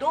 2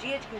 GHQ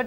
but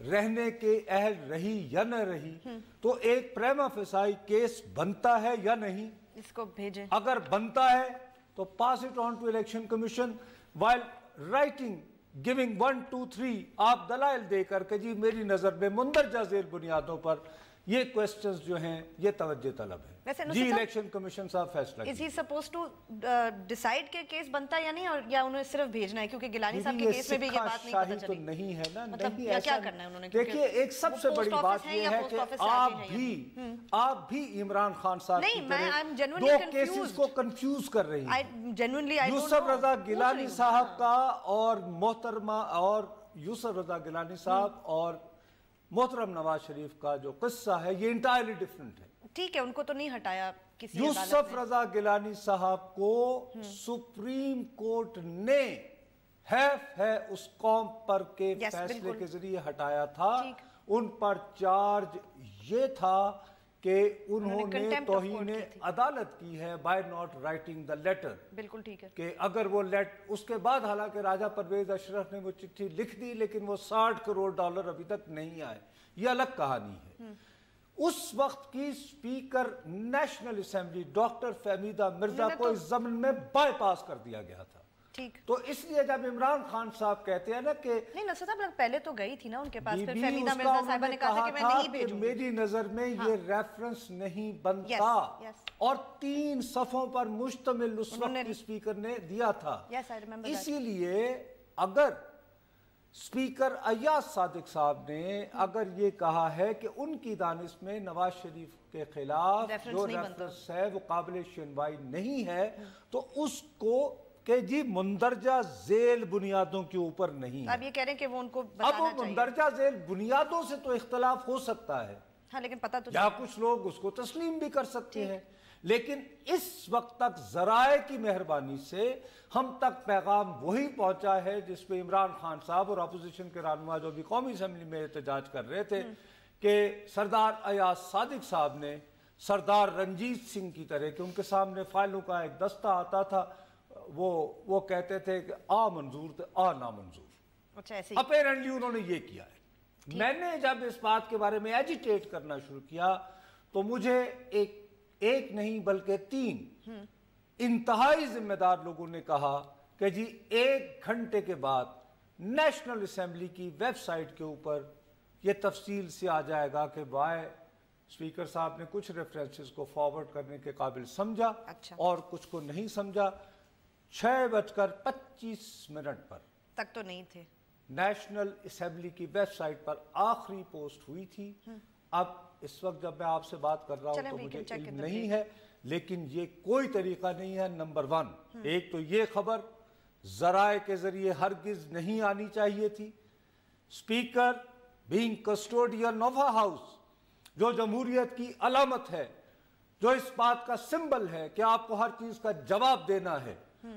رہنے کے اہل رہی یا نہ رہی تو ایک پریما فیسائی کیس بنتا ہے یا نہیں. اس کو بھیجیں. اگر بنتا ہے تو pass it on to election commission while writing giving 1 2 3 آپ دلائل دے کر کہ جی میری نظر میں مندرجہ ذیل بنیادوں پر یہ کوسچنز جو ہیں یہ توجہ طلب ہے. جی الیکشن کمیشن صاحب فیصلہ is he supposed to decide کہ کیس بنتا ہے یا نہیں, اور یا انہیں صرف بھیجنا ہے, کیونکہ گیلانی صاحب کے کیس میں بھی یہ بات نہیں پتہ چلی. تو نہیں ہے نا, مطلب کیا کرنا ہے انہوں نے. دیکھیے ایک سب سے بڑی بات یہ ہے کہ آپ بھی عمران خان صاحب کی طرح دو کیسز کو کنفیوز کر رہی ہیں. یوسف رضا گیلانی صاحب کا اور محترمہ اور یوسف رضا گیلانی صاحب اور محترم نواز شریف کا جو قصہ ہے یہ انٹائرلی ڈیفرنٹ ہے. ٹھیک ہے, ان کو تو نہیں ہٹایا کسی عدالت نے. یوسف رضا گیلانی صاحب کو سپریم کورٹ نے حیف ہے اس قوم پر کے فیصلے کے ذریعے ہٹایا تھا. ان پر چارج یہ تھا کہ انہوں نے توہین عدالت کی ہے by not writing the letter. بالکل ٹھیک ہے کہ اگر وہ اس کے بعد حالانکہ راجہ پرویز اشرف نے وہ چٹھی لکھ دی لیکن وہ $60 کروڑ ابھی تک نہیں آئے, یہ الگ کہانی ہے. اس وقت کی speaker national assembly doctor Fahmida Mirza کو اس ضمن میں بائی پاس کر دیا گیا تھا. تو اس لیے جب عمران خان صاحب کہتے ہیں نا کہ نہیں, نصر صاحب پہلے تو گئی تھی نا ان کے پاس, پھر فہمیدہ مرزا صاحبہ نے کہا تھا کہ میں نہیں بھیجوں گی. میری نظر میں یہ ریفرنس نہیں بنتا اور 3 صفحوں پر مشتمل اس وقت اسپیکر نے دیا تھا. اسی لیے اگر اسپیکر ایاز صادق صاحب نے اگر یہ کہا ہے کہ ان کی دانش میں نواز شریف کے خلاف جو ریفرنس ہے وہ قابل شنوائی نہیں ہے تو اس کو کہ جی مندرجہ ذیل بنیادوں کے اوپر نہیں ہے. اب یہ کہہ رہے ہیں کہ وہ ان کو بتانا چاہیے. اب مندرجہ ذیل بنیادوں سے تو اختلاف ہو سکتا ہے, ہاں, لیکن پتہ تو یا کچھ لوگ اس کو تسلیم بھی کر سکتے ہیں, لیکن اس وقت تک ذرائع کی مہربانی سے ہم تک پیغام وہی پہنچا ہے جس پہ عمران خان صاحب اور اپوزیشن کے رہنما جو بھی قومی اسمبلی میں احتجاج کر رہے تھے کہ سردار ایاز صادق صاحب نے سردار رنجیت سنگھ کی طرح کہ ان کے سامنے فائلوں کا ایک دستہ آتا تھا, وہ کہتے تھے کہ آ منظور تھے آ نامنظور. اپیرنٹلی انہوں نے یہ کیا ہے. میں نے جب اس بات کے بارے میں ایجیٹیٹ کرنا شروع کیا تو مجھے ایک نہیں بلکہ 3 انتہائی ذمہ دار لوگوں نے کہا کہ جی 1 گھنٹے کے بعد نیشنل اسمبلی کی ویب سائٹ کے اوپر یہ تفصیل سے آ جائے گا کہ اسپیکر صاحب نے کچھ ریفرنسز کو فارورڈ کرنے کے قابل سمجھا اور کچھ کو نہیں سمجھا. 6:25 پر تک تو نہیں تھے. نیشنل اسمبلی کی ویب سائٹ پر آخری پوسٹ ہوئی تھی. اب اس وقت جب میں آپ سے بات کر رہا ہوں تو مجھے علم نہیں ہے, لیکن یہ کوئی طریقہ نہیں ہے. نمبر 1 ایک تو یہ خبر ذرائع کے ذریعے ہرگز نہیں آنی چاہیے تھی. Speaker being custodian of a house جو جمہوریت کی علامت ہے, جو اس بات کا سمبل ہے کہ آپ کو ہر چیز کا جواب دینا ہے,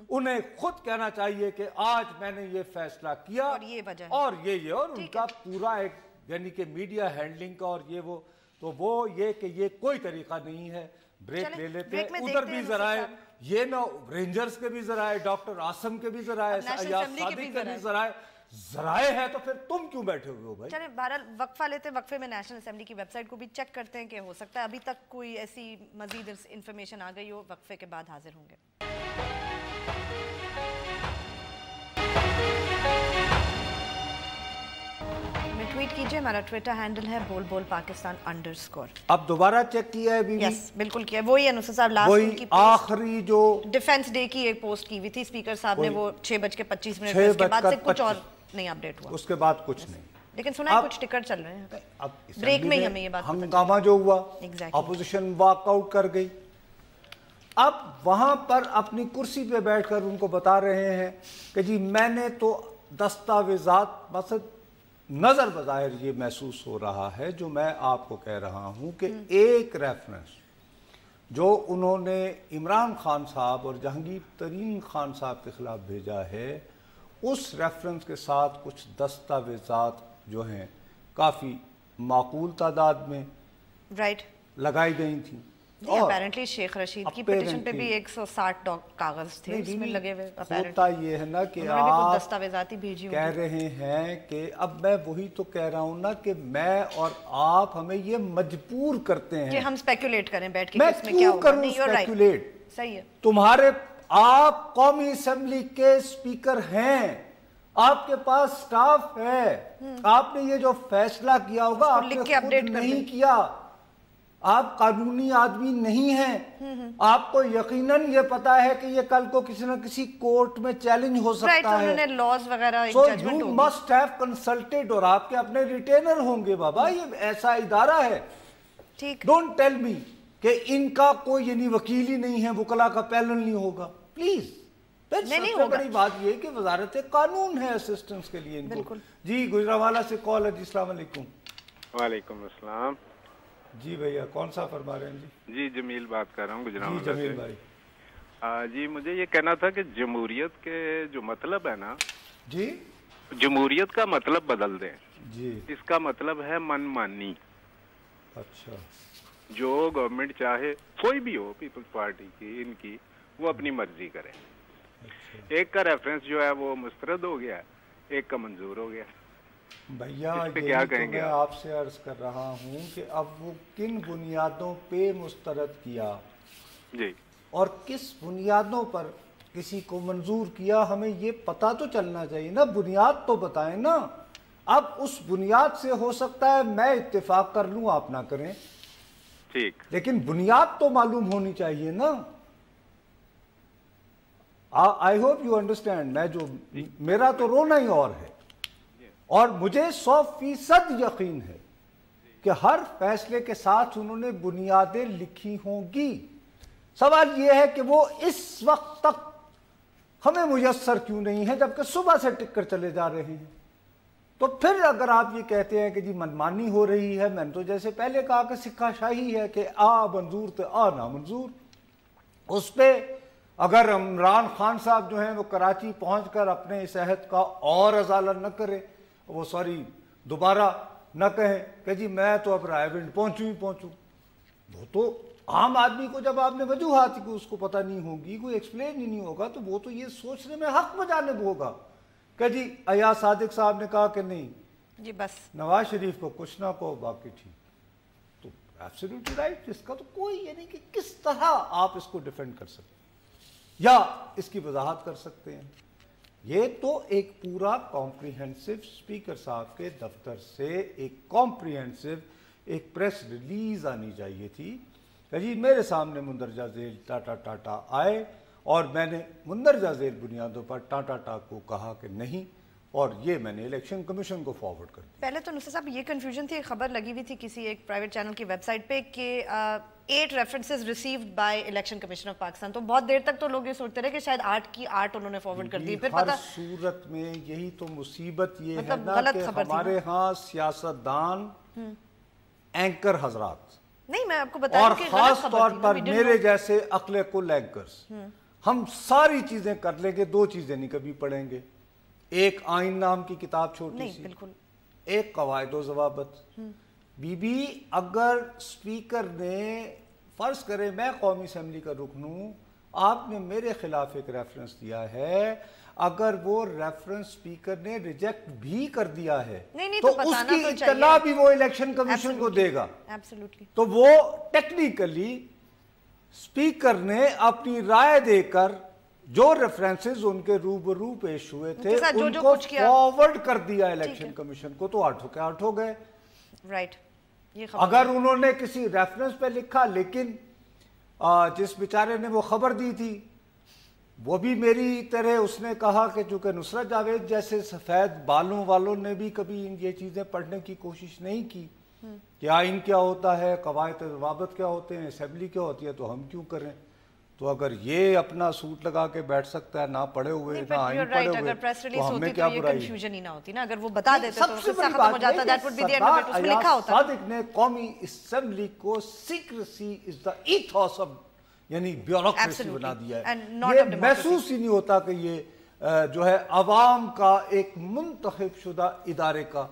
انہیں خود کہنا چاہیے کہ آج میں نے یہ فیصلہ کیا اور یہ اور ان کا پورا ایک یعنی کہ میڈیا ہینڈلنگ کا اور وہ یہ کہ یہ کوئی طریقہ نہیں ہے. بریک لے لیتے ہیں. ادھر بھی ذرائع یہ نہ رینجرز کے بھی ذرائع, ڈاکٹر عاصم کے بھی ذرائع, ایاز صادق کے بھی ذرائع ہے, تو پھر تم کیوں بیٹھے ہوئے ہو بھائی؟ چلیں بہرحال وقفہ لیتے, وقفے میں نیشنل اسمبلی کی ویب سائٹ کو بھی چیک کرتے ہیں کہ ہو سکتا ہے ابھی تک کوئی ایسی مزید انفارمیشن آ گئی ہو. وقفے کے بعد حاضر ہوں گے. ٹویٹ کیجئے, ہمارا ٹویٹر ہینڈل ہے بول بول پاکستان _ اب دوبارہ چیک کیا ہے بھی؟ یس بالکل کیا. وہی انوسر صاحب لاسٹ ان کی آخری جو ڈیفنس ڈے کی ایک پوسٹ کی ہوئی تھی اسپیکر صاحب نے, وہ 6:25 اس کے بعد سے کچھ اور نہیں اپڈیٹ ہوا. اس کے بعد کچھ نہیں, لیکن سنا ہے کچھ ٹکٹ چل رہے ہیں. اب بریک میں ہی ہمیں یہ بات ہنگامہ جو ہوا, اپوزیشن واک آؤٹ کر گئی. اب وہاں پر اپنی کرسی پہ بیٹھ کر ان کو بتا رہے ہیں کہ جی میں نے تو دستاویزات مقصد نظر بظاہر یہ محسوس ہو رہا ہے جو میں آپ کو کہہ رہا ہوں کہ ایک ریفرنس جو انہوں نے عمران خان صاحب اور جہانگیر ترین خان صاحب کے خلاف بھیجا ہے, اس ریفرنس کے ساتھ کچھ دستاویزات جو ہیں کافی معقول تعداد میں لگائی گئی تھیں. اپیرنٹلی شیخ رشید کی پیٹیشن پہ بھی 160 کاغذ تھے اس میں لگے ہوئے. ہوتا یہ ہے نا کہ آپ دستاویزاتی بھیجی کہہ رہے ہیں کہ اب میں وہی تو کہہ رہا ہوں نا کہ میں اور آپ ہمیں یہ مجبور کرتے ہیں کہ ہم اسپیکولیٹ کریں بیٹھ کے اس میں کیا ہوگا. نہیں اسپیکولیٹ, صحیح ہے. تمہارے آپ قومی اسمبلی کے اسپیکر ہیں, آپ کے پاس سٹاف ہے, آپ نے یہ جو فیصلہ کیا ہوگا آپ نے خود نہیں کیا, آپ قانونی آدمی نہیں ہیں, آپ کو یقیناً یہ پتا ہے کہ یہ کل کو کسی نہ کسی کورٹ میں چیلنج ہو سکتا ہے. So you must have consulted, اور آپ کے اپنے ریٹینر ہوں گے. بابا یہ ایسا ادارہ ہے, ڈونٹ ٹیل می کہ ان کا کوئی یعنی وکیل ہی نہیں ہے, وکلا کا پینل نہیں ہوگا. پلیز, سب سے بڑی بات یہ کہ وزارت قانون ہے اسسٹنس کے لیے ان کو. جی گجرانوالہ سے کال ہے. جی السلام علیکم. وعلیکم السلام. جی بھیا کون سا فرما رہے ہیں؟ جی جمیل بات کر رہا ہوں گجرانوالہ سے. جمیل بھائی جی مجھے یہ کہنا تھا کہ جمہوریت کے جو مطلب ہے نا, جی جمہوریت کا مطلب بدل دیں. جی اس کا مطلب ہے من مانی. اچھا, جو گورنمنٹ چاہے کوئی بھی ہو, پیپلز پارٹی کی, ان کی, وہ اپنی مرضی کرے. ایک کا ریفرنس جو ہے وہ مسترد ہو گیا, ایک کا منظور ہو گیا. بھیا یہی تو میں آپ سے عرض کر رہا ہوں کہ اب وہ کن بنیادوں پہ مسترد کیا جی, اور کس بنیادوں پر کسی کو منظور کیا, ہمیں یہ پتا تو چلنا چاہیے نا. بنیاد تو بتائیں نا. اب اس بنیاد سے ہو سکتا ہے میں اتفاق کر لوں, آپ نہ کریں, ٹھیک, لیکن بنیاد تو معلوم ہونی چاہیے نا. I hope you understand. میں جو میرا تو رونا ہی اور ہے, اور مجھے 100% یقین ہے کہ ہر فیصلے کے ساتھ انہوں نے بنیادیں لکھی ہوں گی. سوال یہ ہے کہ وہ اس وقت تک ہمیں میسر کیوں نہیں ہے, جبکہ صبح سے ٹک کر چلے جا رہے ہیں. تو پھر اگر آپ یہ کہتے ہیں کہ جی منمانی ہو رہی ہے, میں نے تو جیسے پہلے کہا کہ سکہ شاہی ہے کہ آ منظور تو آ نا منظور. اس پہ اگر عمران خان صاحب جو ہیں وہ کراچی پہنچ کر اپنے اس عہد کا اور ازالہ نہ کرے, وہ دوبارہ نہ کہیں کہ جی میں تو اب رائے ونڈ پہنچوں. وہ تو عام آدمی کو جب آپ نے وجوہات کی اس کو پتہ نہیں ہوگی, کوئی ایکسپلین ہی نہیں ہوگا, تو وہ تو یہ سوچنے میں حق بجانب ہوگا کہ جی ایاز صادق صاحب نے کہا کہ نہیں جی بس نواز شریف کو کچھ نہ کہو باقی ٹھیک. تو ایبسلیوٹلی رائٹ. اس کا تو کوئی یہ نہیں کہ کس طرح آپ اس کو ڈیفینڈ کر سکتے یا اس کی وضاحت کر سکتے ہیں. یہ تو ایک پورا کمپریہنسو اسپیکر صاحب کے دفتر سے ایک کمپریہنسو ایک پریس ریلیز آنی چاہیے تھی کہ جی میرے سامنے مندرجہ ذیل ٹاٹا آئے, اور میں نے مندرجہ ذیل بنیادوں پر ٹاٹا کو کہا کہ نہیں, اور یہ میں نے الیکشن کمیشن کو فارورڈ کر دیا. پہلے تو نصر صاحب یہ کنفیوژن تھی, خبر لگی ہوئی تھی کسی ایک پرائیویٹ چینل کی ویب سائٹ پہ کہ 8 references received by election commission of Pakistan. تو بہت دیر تک تو لوگ یہ سوچتے رہے کہ شاید 8 کی 8 انہوں نے فارورڈ کر دی. پھر ہر صورت میں یہی تو مصیبت یہ ہے نا کہ ہمارے ہاں سیاستدان اینکر حضرات نہیں, میں آپ کو بتا اور خاص طور پر میرے جیسے عقل کل اینکرز, ہم ساری چیزیں کر لیں گے, 2 چیزیں نہیں کبھی پڑھیں گے. ایک آئین نام کی کتاب چھوٹی سی, ایک قواعد و ضوابط. بی اگر اسپیکر نے فرض کرے میں قومی اسمبلی کا رکن ہوں, آپ نے میرے خلاف ایک ریفرنس دیا ہے, اگر وہ ریفرنس اسپیکر نے ریجیکٹ بھی کر دیا ہے تو اس کی اطلاع بھی وہ الیکشن کمیشن کو دے گا. تو وہ ٹیکنیکلی اسپیکر نے اپنی رائے دے کر جو ریفرنسز ان کے روبرو پیش ہوئے تھے ان کو فارورڈ کر دیا الیکشن کمیشن کو, تو 8 کے 8 ہو گئے. رائٹ. اگر انہوں نے کسی ریفرنس پہ لکھا, لیکن جس بیچارے نے وہ خبر دی تھی وہ بھی میری طرح اس نے کہا کہ چونکہ نصرت جاوید جیسے سفید بالوں والوں نے بھی کبھی یہ چیزیں پڑھنے کی کوشش نہیں کی کہ آئین کیا ہوتا ہے, قواعد و ضوابط کیا ہوتے ہیں, اسمبلی کیا ہوتی ہے, تو ہم کیوں کریں. تو اگر یہ اپنا سوٹ لگا کے بیٹھ سکتا ہے نہ پڑھے ہوئے نہ آئین پڑھے ہوئے, تو ہمیں کیا برائی. کنفیوژن ہی نہ ہوتی نا, اگر وہ بتا دیتے تو قصہ ختم ہو جاتا. That would be the end of it. اس میں لکھا ہوتا. صادق نے قومی اسمبلی کو secrecy is the ethos of یعنی بیوروکریسی بنا دیا ہے. یہ محسوس ہی نہیں ہوتا کہ یہ جو ہے عوام کا ایک منتخب شدہ ادارے کا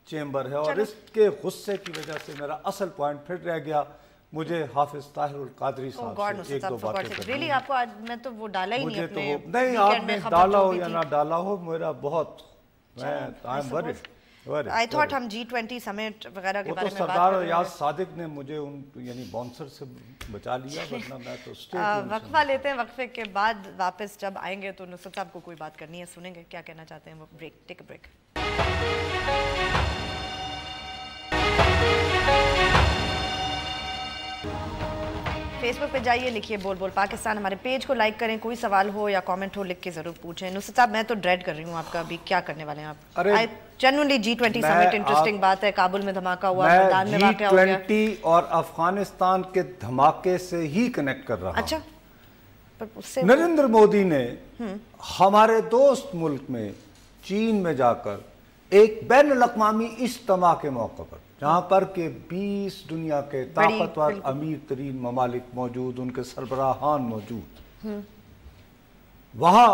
چیمبر ہے. اور اس کے غصے کی وجہ سے میرا اصل پوائنٹ پھر رہ گیا مجھے حافظ طاہر القادری صاحب سے ایک دو باتیں کرنی ہیں. آپ کو میں تو وہ ڈالا ہی نہیں اپنے نہیں آپ نے ڈالا ہو یا نہ ڈالا ہو میرا بہت I thought ہم G20 سمٹ وغیرہ کے بارے میں بات کر رہے ہیں. سردار ایاز صادق نے مجھے ان یعنی باؤنسر سے بچا لیا ورنہ میں تو وقفہ لیتے ہیں, وقفے کے بعد واپس جب آئیں گے تو نصرت صاحب کو کوئی بات کرنی ہے, سنیں گے کیا کہنا چاہتے ہیں وہ. Break, take a break. Facebook پہ جائیے, لکھیے بول بول پاکستان, ہمارے پیج کو لائک کریں, کوئی سوال ہو یا کامنٹ ہو لکھ کے ضرور پوچھیں. نصرت صاحب میں تو ڈریڈ کر رہی ہوں آپ کا ابھی کیا کرنے والے ہیں آپ. جنرلی G20 سمٹ انٹرسٹنگ بات ہے, کابل میں دھماکہ ہوا, میدان میں واقعہ ہو گیا. G20 اور افغانستان کے دھماکے سے ہی کنیکٹ کر رہا ہوں. اچھا, نریندر مودی نے ہمارے دوست ملک میں چین میں جا کر ایک بین الاقوامی اجتماع کے موقع پر, جہاں پر کہ 20 دنیا کے طاقتور امیر ترین ممالک موجود, ان کے سربراہان موجود, وہاں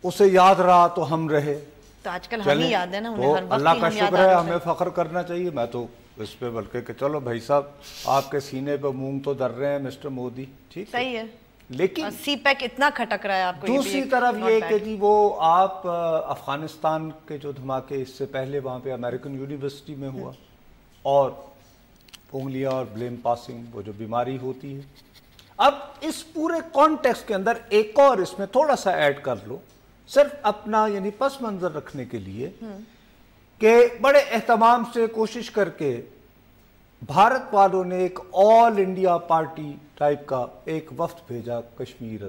اسے یاد رہا تو ہم رہے. تو آج کل ہمیں یاد ہے نا, تو اللہ کا شکر ہے, ہمیں فخر کرنا چاہیے. میں تو اس پہ بلکہ کہ چلو بھائی صاحب آپ کے سینے پہ مونگ تو در رہے ہیں مسٹر مودی, ٹھیک صحیح ہے, لیکن سی پیک اتنا کھٹک رہا ہے آپ کو. دوسری طرف یہ کہ جی وہ آپ افغانستان کے جو دھماکے اس سے پہلے وہاں پہ امریکن یونیورسٹی میں ہوا, اور انگلیاں اور بلیم پاسنگ وہ جو بیماری ہوتی ہے. اب اس پورے کانٹیکسٹ کے اندر ایک اور اس میں تھوڑا سا ایڈ کر لو, صرف اپنا یعنی پس منظر رکھنے کے لیے, کہ بڑے اہتمام سے کوشش کر کے بھارت والوں نے ایک آل انڈیا پارٹی ٹائپ کا ایک وفد بھیجا کشمیر.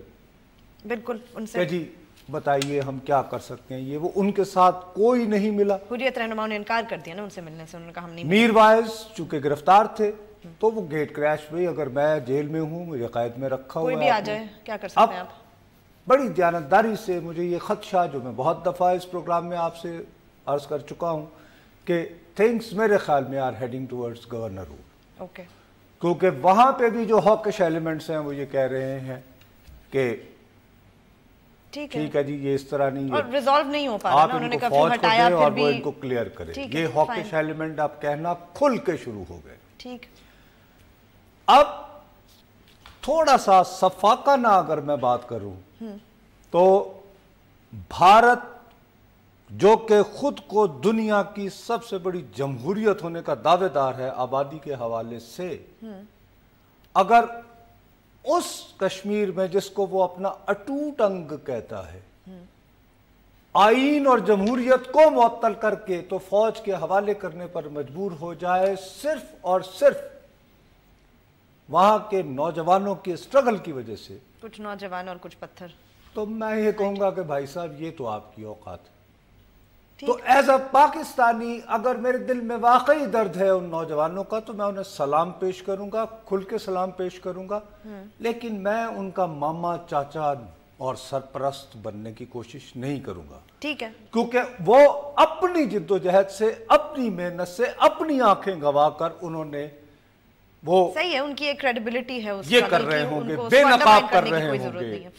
بالکل, ان سے جی بتائیے ہم کیا کر سکتے ہیں. یہ وہ ان کے ساتھ کوئی نہیں ملا. حریت رہنماؤں نے انکار کر دیا نا ان سے ملنے سے, انہوں نے کہا ہم نہیں. میر وائز چونکہ گرفتار تھے تو وہ گیٹ کریش ہوئی. اگر میں جیل میں ہوں, مجھے قید میں رکھا ہوا ہے, کوئی بھی آ جائے, کیا کر سکتے ہیں آپ. بڑی دیانتداری سے مجھے یہ خدشہ, جو میں بہت دفعہ اس پروگرام میں آپ سے عرض کر چکا ہوں, کہ تھنگس میرے خیال میں are heading towards governor rule. Okay, کیونکہ وہاں پہ بھی جو ہاکش ایلیمنٹس ہیں وہ یہ کہہ رہے ہیں کہ ٹھیک ہے جی یہ اس طرح نہیں ہے, اور ریزالو نہیں ہو پا رہا, آپ ان کو فوج کو دیں اور وہ ان کو کلیئر کرے. یہ ہاکش ایلیمنٹ آپ کہنا کھل کے شروع ہو گئے. ٹھیک, اب تھوڑا سا صفاقانہ اگر میں بات کروں تو بھارت جو کہ خود کو دنیا کی سب سے بڑی جمہوریت ہونے کا دعوے دار ہے آبادی کے حوالے سے, اگر اس کشمیر میں جس کو وہ اپنا اٹوٹ انگ کہتا ہے, آئین اور جمہوریت کو معطل کر کے تو فوج کے حوالے کرنے پر مجبور ہو جائے, صرف اور صرف وہاں کے نوجوانوں کے اسٹرگل کی وجہ سے, کچھ نوجوان اور کچھ پتھر, تو میں یہ کہوں گا کہ بھائی صاحب یہ تو آپ کی اوقات ہے. تو ایز اے پاکستانی اگر میرے دل میں واقعی درد ہے ان نوجوانوں کا, تو میں انہیں سلام پیش کروں گا, کھل کے سلام پیش کروں گا, لیکن میں ان کا ماما چاچا اور سرپرست بننے کی کوشش نہیں کروں گا. ٹھیک ہے, کیونکہ وہ اپنی جدوجہد سے, اپنی محنت سے, اپنی آنکھیں گوا کر انہوں نے وہ صحیح ہے, ان کی ایک کریڈیبلٹی ہے, یہ کر رہے ہوں گے, بے نقاب کر رہے ہوں گے.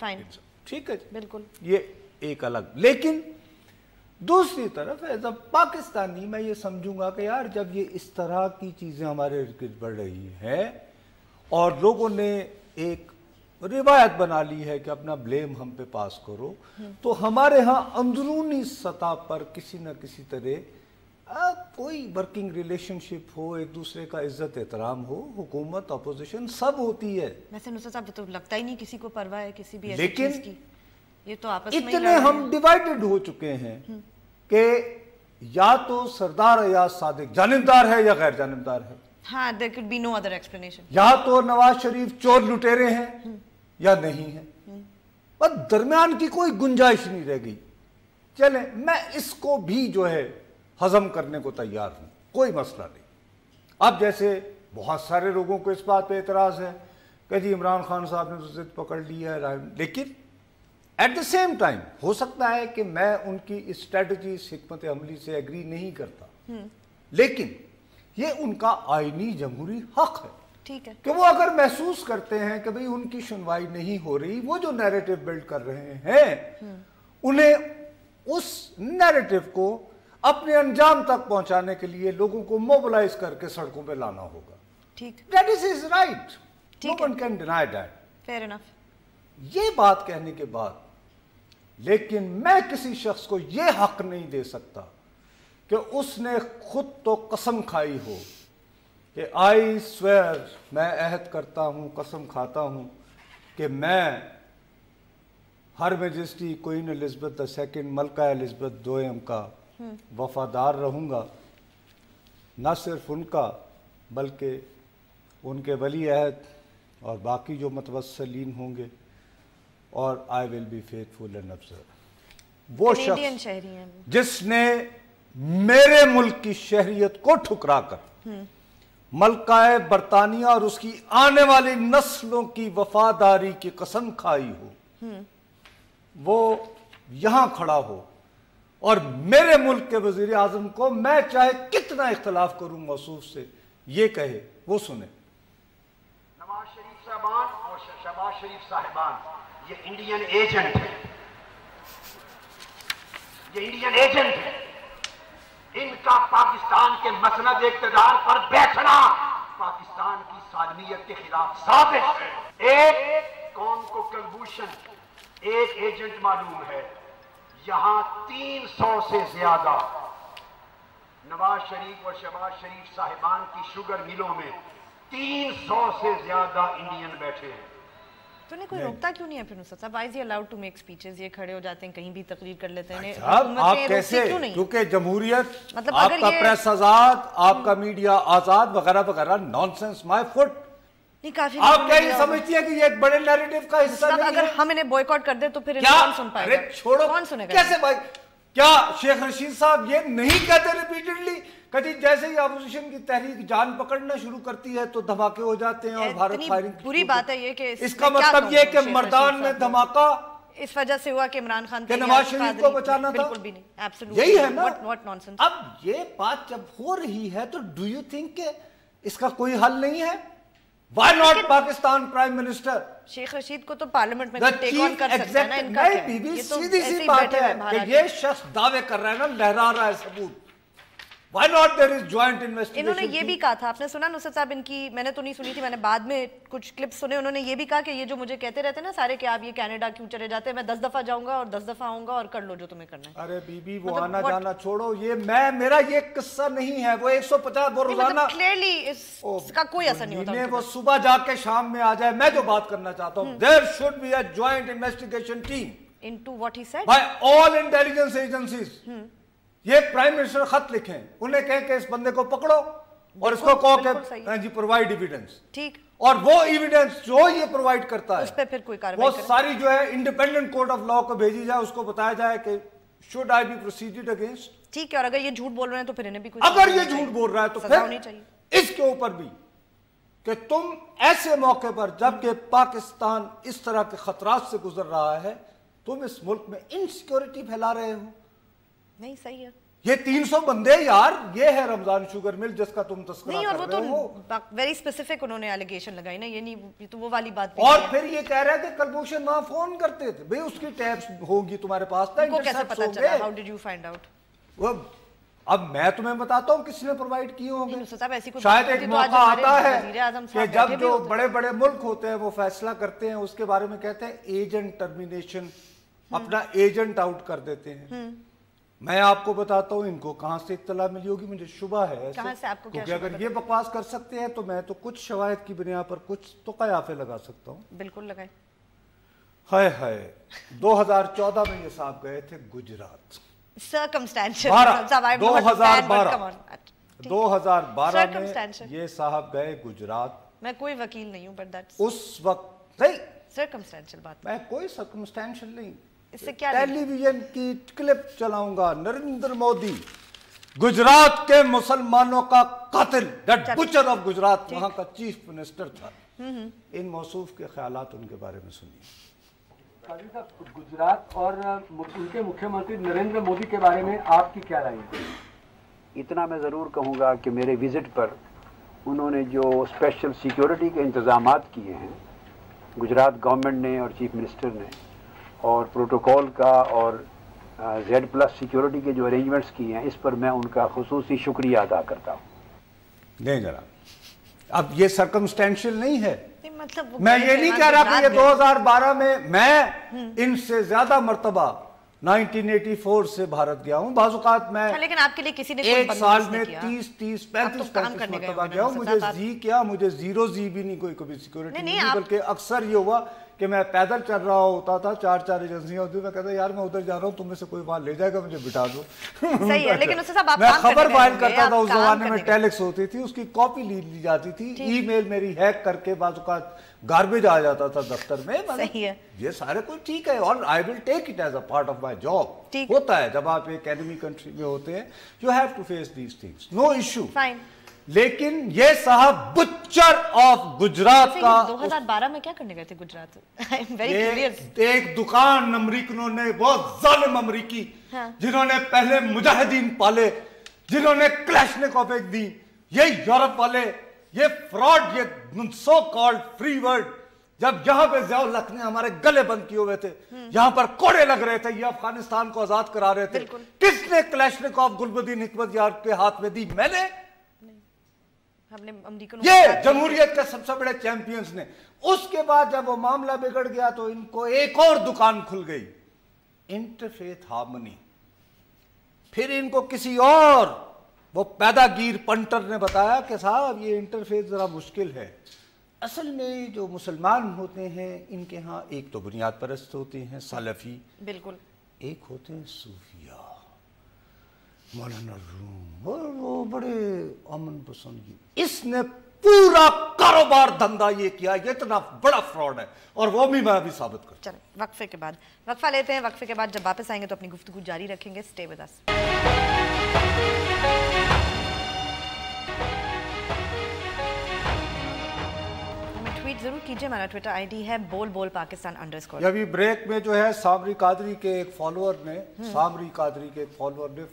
ٹھیک ہے, بالکل, یہ ایک الگ. لیکن دوسری طرف ایز اے پاکستانی میں یہ سمجھوں گا کہ یار جب یہ اس طرح کی چیزیں ہمارے ارد گرد بڑھ رہی ہیں اور لوگوں نے ایک روایت بنا لی ہے کہ اپنا بلیم ہم پہ پاس کرو, تو ہمارے ہاں اندرونی سطح پر کسی نہ کسی طرح کوئی ورکنگ ریلیشن شپ ہو, ایک دوسرے کا عزت احترام ہو, حکومت اپوزیشن سب ہوتی ہے. ویسے نصرت صاحب تو لگتا ہی نہیں کسی کو پرواہ ہے کسی بھی ایسی چیز کی. یہ تو آپس میں اتنے ہم ڈیوائیڈڈ ہو چکے ہیں کہ یا تو سردار ایاز صادق جانبدار ہے یا غیر جانبدار ہے. ہاں, there could be no other explanation. یا تو نواز شریف چور لٹیرے ہیں یا نہیں ہیں, پر درمیان کی کوئی گنجائش نہیں رہ گئی. چلیں میں اس کو بھی جو ہے ہضم کرنے کو تیار ہوں, کوئی مسئلہ نہیں. اب جیسے بہت سارے لوگوں کو اس بات پہ اعتراض ہے کہ جی عمران خان صاحب نے تو ضد پکڑ لی ہے, لیکن ایٹ دا سیم ٹائم ہو سکتا ہے کہ میں ان کی اسٹریٹجی, حکمت عملی سے ایگری نہیں کرتا, لیکن یہ ان کا آئینی جمہوری حق ہے. ٹھیک ہے, کہ وہ اگر محسوس کرتے ہیں کہ بھئی ان کی سنوائی نہیں ہو رہی, وہ جو نیریٹو بلڈ کر رہے ہیں, انہیں اس نیریٹو کو اپنے انجام تک پہنچانے کے لیے لوگوں کو موبلائز کر کے سڑکوں پہ لانا ہوگا. ٹھیک, that is his right, no one can deny that. fair enough. یہ بات کہنے کے بعد لیکن میں کسی شخص کو یہ حق نہیں دے سکتا کہ اس نے خود تو قسم کھائی ہو کہ آئی سویئر, میں عہد کرتا ہوں, قسم کھاتا ہوں کہ میں ہر میجسٹی کوئین الزبتھ II ملکہ الزبتھ دوئم کا وفادار رہوں گا, نہ صرف ان کا بلکہ ان کے ولی عہد اور باقی جو متوسلین ہوں گے, اور I will be faithful and observe. وہ شخص جس نے میرے ملک کی شہریت کو ٹھکرا کر ملکہ برطانیہ اور اس کی آنے والی نسلوں کی وفاداری کی قسم کھائی ہو, وہ یہاں کھڑا ہو اور میرے ملک کے وزیر اعظم کو میں چاہے کتنا اختلاف کروں موصوف سے یہ کہے, وہ سنیں. نواز شریف صاحبان اور شہباز شریف صاحبان یہ انڈین ایجنٹ ہے, یہ انڈین ایجنٹ ہے. ان کا پاکستان کے مسند اقتدار پر بیٹھنا پاکستان کی سالمیت کے خلاف سازش ہے. ایک قوم کو کلبوشن ایک ایجنٹ معلوم ہے, یہاں 300 سے زیادہ نواز شریف اور شہباز شریف صاحبان کی شوگر ملوں میں 300 سے زیادہ انڈین بیٹھے ہیں. تو انہیں کوئی روکتا کیوں نہیں ہے پھر نصرت صاحب؟ Why is he allowed to make speeches? یہ کھڑے ہو جاتے ہیں, کہیں بھی تقریر کر لیتے ہیں. آپ کیسے, کیونکہ جمہوریت, آپ کا پریس آزاد, آپ کا میڈیا آزاد وغیرہ وغیرہ, نان سینس مائی فٹ. آپ کیا یہ سمجھتی ہیں کہ یہ ایک بڑے نیریٹو کا حصہ نہیں ہے؟ اگر ہم انہیں بوائیکاٹ کر دیں تو پھر انہیں کون سن پائے گا؟ چھوڑو, کون سنے گا؟ کیسے بھائی, کیا شیخ رشید صاحب یہ نہیں کہتے ریپیٹڈلی کہ جیسے ہی اپوزیشن کی تحریک جان پکڑنا شروع کرتی ہے تو دھماکے ہو جاتے ہیں اور بھارت فائرنگ. بری بات ہے یہ کہ اس کا مطلب یہ کہ مردان میں دھماکہ اس وجہ سے ہوا کہ عمران خان کہ نواز شریف کو بچانا تھا. بالکل بھی نہیں, ایبسولوٹلی. یہی ہے نا. What nonsense. اب یہ بات جب ہو رہی ہے تو ڈو یو تھنک کہ اس کا کوئی حل نہیں ہے؟ Why not Pakistan prime minister Sheikh Rashid کو تو پارلیمنٹ میں ٹیک آن کر سکتا ہے نا. ان کا سیدھی سی بات ہے کہ یہ شخص دعوے کر رہا ہے نا, لہرا رہا ہے ثبوت. Why not there is joint investigation? انہوں نے یہ بھی کہا تھا, آپ نے سنا نصرت صاحب ان کی, میں نے تو نہیں سنی تھی, میں نے بعد میں کچھ کلپس سنے, انہوں نے یہ بھی کہا کہ یہ جو مجھے کہتے رہتے ہیں نا سارے کہ آپ یہ کینیڈا کیوں چلے جاتے ہیں, میں 10 دفعہ جاؤں گا اور 10 دفعہ آؤں گا اور کر لو جو تمہیں کرنا ہے. ارے بی بی وہ آنا جانا چھوڑو, یہ میرا یہ قصہ نہیں ہے. وہ 150 وہ روزانہ کلیئرلی اس کا کوئی اثر نہیں ہوتا. وہ صبح جا کے شام میں آ جائے. میں جو بات کرنا چاہتا ہوں, there should be a joint investigation team into what he said by all intelligence agencies. یہ پرائم منسٹر خط لکھیں, انہیں کہیں کہ اس بندے کو پکڑو اور اس کو کہو کہ جی پرووائڈ ایویڈنس. ٹھیک, اور وہ ایویڈنس جو یہ پرووائڈ کرتا ہے اس پہ پھر کوئی کارروائی وہ ساری جو ہے انڈیپینڈنٹ کورٹ آف لا کو بھیجی جائے, اس کو بتایا جائے کہ should I be proceeded against. ٹھیک ہے, اور اگر یہ جھوٹ بول رہے ہیں تو پھر انہیں بھی کوئی, اگر یہ جھوٹ بول رہا ہے تو پھر اس کے اوپر بھی کہ تم ایسے موقع پر جبکہ پاکستان اس طرح کے خطرات سے گزر رہا ہے, تم اس ملک میں انسیکیورٹی پھیلا رہے ہو. نہیں صحیح ہے. یہ 300 بندے یار, یہ ہے رمضان شوگر مل جس کا تم تذکرہ نہیں, اور کر رہے ہو. وہ تو ویری اسپیسیفک انہوں نے ایلیگیشن لگائی نا, یہ نہیں تو وہ والی بات. اور پھر یہ کہہ رہا ہے کہ کلبھوشن وہاں فون کرتے تھے. بھئی اس کی ٹیپس ہوگی تمہارے پاس, کو کیسے پتا چلا؟ How did you find out? وہ اب میں تمہیں بتاتا ہوں کس نے پرووائڈ کیے ہوں گے. شاید ایک موقع آتا ہے کہ جب جو بڑے بڑے ملک ہوتے ہیں وہ فیصلہ کرتے ہیں, اس کے بارے میں کہتے ہیں ایجنٹ ٹرمینیشن, اپنا ایجنٹ آؤٹ کر دیتے ہیں. میں آپ کو بتاتا ہوں ان کو کہاں سے اطلاع ملی ہوگی, مجھے شبہ ہے کیونکہ اگر یہ بکواس کر سکتے ہیں تو میں تو کچھ شواہد کی بنیاد پر کچھ تو قیافے لگا سکتا ہوں. بالکل لگائیں. ہائے ہائے, 2014 میں یہ صاحب گئے تھے گجرات. 2012 میں یہ صاحب گئے گجرات. میں کوئی وکیل نہیں ہوں, بٹ اس وقت نہیں سرکمسٹینشل بات, میں کوئی سرکمسٹینشل نہیں. اس سے کیا ٹیلی ویژن کی کلپ چلاؤں گا, نریندر مودی گجرات کے مسلمانوں کا قاتل, دیٹ بچر آف گجرات, وہاں کا چیف منسٹر تھا. ان موصوف کے خیالات ان کے بارے میں سنیے. قاضی صاحب, گجرات اور ان کے مکھیہ منتری نریندر مودی کے بارے میں آپ کی کیا رائے ہے؟ اتنا میں ضرور کہوں گا کہ میرے وزٹ پر انہوں نے جو اسپیشل سیکیورٹی کے انتظامات کیے ہیں گجرات گورنمنٹ نے اور چیف منسٹر نے, اور پروٹوکول کا اور Z+ سیکیورٹی کے جو ارینجمنٹس کیے ہیں, اس پر میں ان کا خصوصی شکریہ ادا کرتا ہوں. نہیں جناب, اب یہ سرکمسٹینشل نہیں ہے. مطلب میں یہ نہیں کہہ رہا کہ یہ 2012 میں ان سے زیادہ مرتبہ 1984 سے بھارت گیا ہوں. بعض اوقات میں لیکن آپ کے لیے کسی نے ایک سال میں 30 35 مرتبہ گیا ہوں. مجھے زی کیا, مجھے زیرو زی بھی نہیں کوئی کبھی سیکورٹی نہیں, بلکہ اکثر یہ ہوا کہ میں پیدل چل رہا ہوتا تھا, 4 ایجنسیاں ہوتی, میں کہتا یار میں ادھر جا رہا ہوں, تم میں سے کوئی وہاں لے جائے گا, مجھے بٹا دو. صحیح ہے, لیکن اسے صاحب آپ میں خبر فائل کرتا تھا, اس زمانے میں ٹیلیکس ہوتی تھی, اس کی کاپی لی جاتی تھی, ای میل میری ہیک کر کے بعض اوقات گاربیج آ جاتا تھا دفتر میں. صحیح ہے, یہ سارے کچھ ٹھیک ہے, اور I will take it as a part of my job. ہوتا ہے جب آپ ایک اینیمی کنٹری میں ہوتے ہیں, you have to face these things, no issue. لیکن یہ صاحب بچر آف گجرات کا 2012 میں کیا کرنے گئے تھے گجرات؟ ایک دکان امریکنوں نے, بہت ظالم امریکی جنہوں نے پہلے مجاہدین پالے, جنہوں نے کلیشنکوف ایک دی, یہ یورپ والے, یہ فراڈ, یہ سو کالڈ فری ورلڈ, جب یہاں پہ ضیاء الحق نے ہمارے گلے بند کیے ہوئے تھے, یہاں پر کوڑے لگ رہے تھے, یہ افغانستان کو آزاد کرا رہے تھے, کس نے کلیشنکوف گلبدین حکمت یار کے ہاتھ میں دی؟ میں نے. یہ جمہوریت کے سب سے بڑے چیمپئنز نے. اس کے بعد جب وہ معاملہ بگڑ گیا تو ان کو ایک اور دکان کھل گئی, انٹرفیتھ ہارمنی. پھر ان کو کسی اور وہ پیدا گیر پنٹر نے بتایا کہ صاحب یہ انٹرفیس ذرا مشکل ہے. اصل میں جو مسلمان ہوتے ہیں ان کے ہاں ایک تو بنیاد پرست ہوتے ہیں سلفی, بالکل, ایک ہوتے ہیں صوفیہ, مولانا روم, اور وہ بڑے امن پسند. اس نے پورا کاروبار دھندا یہ کیا, یہ اتنا بڑا فراڈ ہے, اور وہ بھی میں ابھی ثابت کروں. چلیں وقفے کے بعد وقفہ لیتے ہیں, وقفے کے بعد جب واپس آئیں گے تو اپنی گفتگو جاری رکھیں گے. Stay with us. ضرور کیجئے, ہمارا ٹویٹر آئی ڈی ہے بول بول پاکستان _. ابھی بریک میں جو ہے سامری قادری کے ایک فالوور نے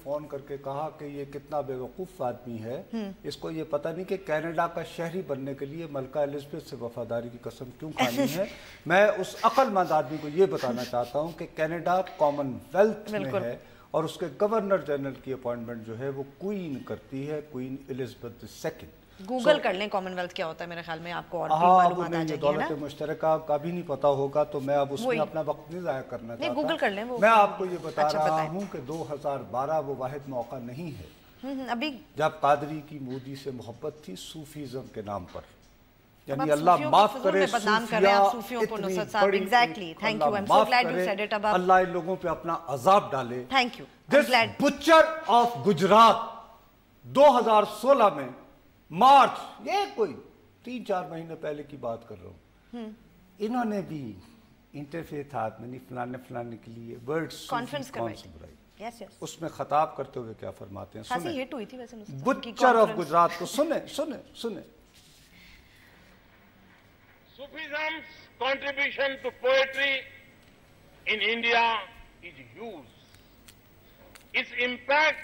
فون کر کے کہا کہ یہ کتنا بے وقوف آدمی ہے, اس کو یہ پتہ نہیں کہ کینیڈا کا شہری بننے کے لیے ملکہ الزبتھ سے وفاداری کی قسم کیوں کھانی ہے. میں اس عقل مند آدمی کو یہ بتانا چاہتا ہوں کہ کینیڈا کامن ویلتھ میں ہے, اور اس کے گورنر جنرل کی اپوائنٹمنٹ جو ہے وہ کوئین کرتی ہے, کوئین الزبتھ II. گوگل کر لیں کامن ویلتھ کیا ہوتا ہے, میرے خیال میں آپ کو اور بھی معلومات آ جائیں گی. دولت مشترکہ کا بھی نہیں پتا ہوگا تو میں اب اس میں اپنا وقت نہیں ضائع کرنا چاہتا. گوگل کر لیں. میں آپ کو یہ بتا رہا ہوں کہ 2012 وہ واحد موقع نہیں ہے ابھی جب قادری کی مودی سے محبت تھی صوفیزم کے نام پر. یعنی اللہ معاف کرے صوفیوں کو, اللہ ان لوگوں پہ اپنا عذاب ڈالے. دس بچر آف گجرات 2016 میں مارچ, یہ کوئی 3-4 مہینے پہلے کی بات کر رہا ہوں, انہوں نے بھی انٹرفیتھ ہارمنی فلانے کے لیے ورلڈ کانفرنس کرائی. اس میں خطاب کرتے ہوئے کیا فرماتے ہیں, سنیں. بچر آف گجرات کو سنیں. Sufism's contribution to poetry in India is huge. Its impact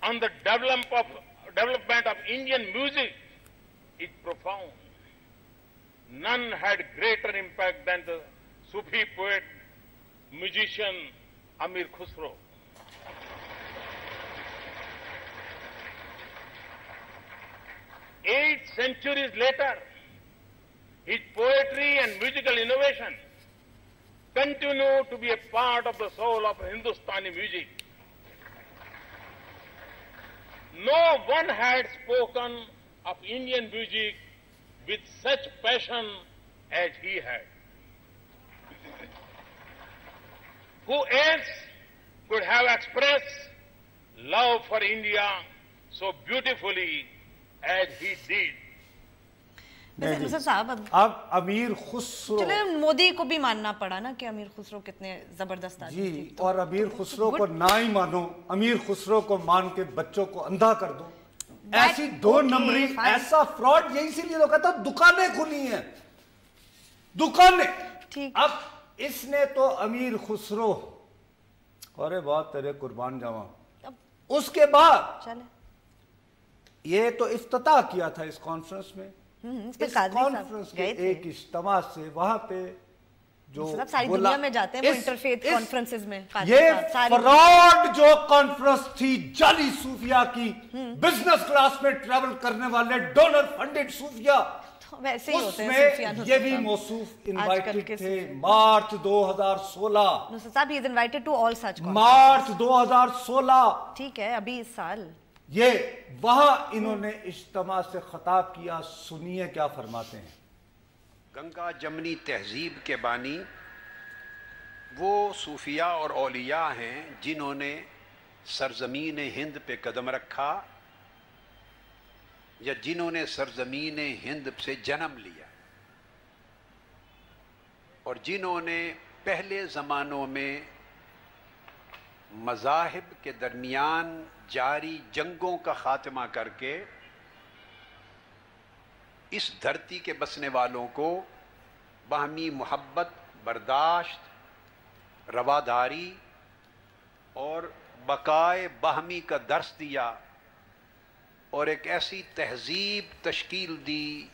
on the development of Indian music is profound. None had greater impact than the Sufi poet, musician Amir Khusro. 8 centuries later, his poetry and musical innovation continue to be a part of the soul of Hindustani music. No one had spoken of Indian music with such passion as he had. Who else could have expressed love for India so beautifully as he did? اب امیر خسرو, چلے مودی کو بھی ماننا پڑا نا کہ امیر خسرو کتنے زبردست آدمی تھے. جی, اور امیر خسرو کو نہ ہی مانو, امیر خسرو کو مان کے بچوں کو اندھا کر دو. ایسی 2 نمبری, ایسا فراڈ, یہی اسی لیے تو کہتا ہوں دکانیں کھلی ہیں, دکانیں. اب اس نے تو امیر خسرو, اور بات تیرے قربان جاواں, اس کے بعد یہ تو افتتاح کیا تھا اس کانفرنس میں. اس کانفرنس کے ایک اجتماع سے وہاں پہ جو ساری دنیا میں جاتے ہیں وہ انٹرفیتھ کانفرنسز میں. یہ فراڈ جو کانفرنس تھی جعلی صوفیہ کی, بزنس کلاس میں ٹریول کرنے والے ڈونر فنڈڈ صوفیہ, ویسے ہی ہوتے ہیں صوفیہ. یہ بھی موصوف انوائٹڈ تھے مارچ 2016. نصرت صاحب he is invited to all such conferences. March 2016. ٹھیک ہے, ابھی اس سال یہ وہاں انہوں نے اجتماع سے خطاب کیا. سنیے کیا فرماتے ہیں. گنگا جمنی تہذیب کے بانی وہ صوفیاء اور اولیاء ہیں جنہوں نے سرزمین ہند پہ قدم رکھا یا جنہوں نے سرزمین ہند سے جنم لیا اور جنہوں نے پہلے زمانوں میں مذاہب کے درمیان جاری جنگوں کا خاتمہ کر کے اس دھرتی کے بسنے والوں کو باہمی محبت, برداشت, رواداری اور بقائے باہمی کا درس دیا اور ایک ایسی تہذیب تشکیل دی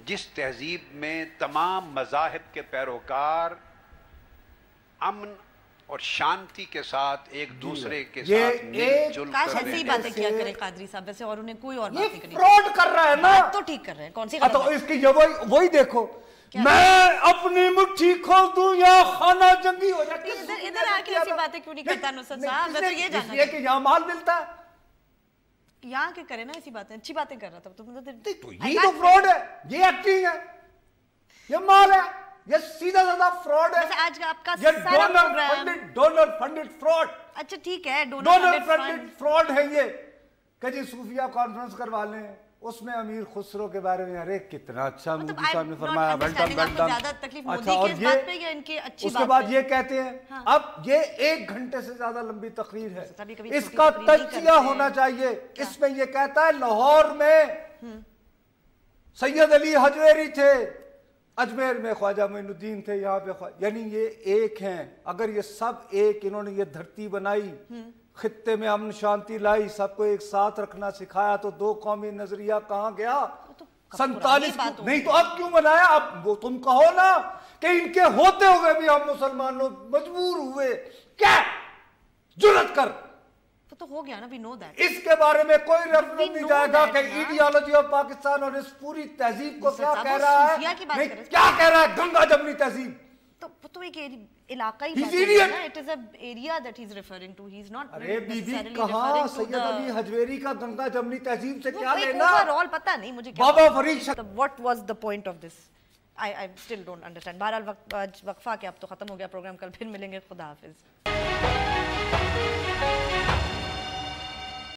جس تہذیب میں تمام مذاہب کے پیروکار امن اور شانتی کے ساتھ ایک دوسرے کے ساتھ مل جل کاش کر ایسی باتیں کیا کریں قادری صاحب ویسے, اور انہیں کوئی اور بات نہیں کرنی. یہ فراڈ کر رہا ہے نا. بات تو ٹھیک کر رہے ہیں, کون سی غلط تو ہے؟ اس کی وہی دیکھو, میں اپنی مٹھی کھول دوں یا خانہ جنگی ہو جائے. ادھر آ کے ایسی باتیں کیوں نہیں کرتا نصرت صاحب؟ میں تو یہ جاننا اس لیے کہ یہاں مال ملتا ہے. یہاں کے کرے نا ایسی باتیں, اچھی باتیں کر رہا تھا تو یہی تو فراڈ ہے, یہ ایکٹنگ ہے, یہ مال ہے, یہ سیدھا سادہ فراڈ ہے. آج آپ کا یہ ڈونر فنڈڈ فراڈ. اچھا ٹھیک ہے, ڈونر فنڈڈ فراڈ ہے یہ کہ جی صوفیہ کانفرنس کروا لیں, اس میں امیر خسرو کے بارے میں ارے کتنا اچھا مودی صاحب نے فرمایا, اچھا. اور یہ اس کے بعد یہ کہتے ہیں اب یہ 1 گھنٹے سے زیادہ لمبی تقریر ہے, اس کا تجزیہ ہونا چاہیے. اس میں یہ کہتا ہے لاہور میں سید علی حجویری تھے, اجمیر میں خواجہ معین الدین تھے, یہاں پہ یعنی یہ ایک ہیں. اگر یہ سب ایک, انہوں نے یہ دھرتی بنائی, خطے میں امن شانتی لائی, سب کو ایک ساتھ رکھنا سکھایا, تو 2 قومی نظریہ کہاں گیا؟ 47 نہیں تو اب کیوں بنایا؟ اب وہ تم کہو نا کہ ان کے ہوتے ہوئے بھی ہم مسلمان لوگ مجبور ہوئے. کیا جرأت کر, تو ہو گیا نا, we know that. اس کے بارے میں کوئی ریفرنس نہیں جائے گا کہ ایڈیالوجی آف پاکستان اور اس پوری تہذیب کو کیا کہہ رہا ہے, کیا کہہ رہا ہے گنگا جمنی تہذیب. تو ایک علاقائی بات ہے نا, it is an area that he's referring to, he's not necessarily کہاں سید علی حجویری کا گنگا جمنی تہذیب سے کیا لینا؟ overall پتہ نہیں مجھے بابا Farid. what was the point of this? I still don't understand. بہرحال وقفہ کہ اب تو ختم ہو گیا پروگرام, کل پھر ملیں گے. خدا حافظ.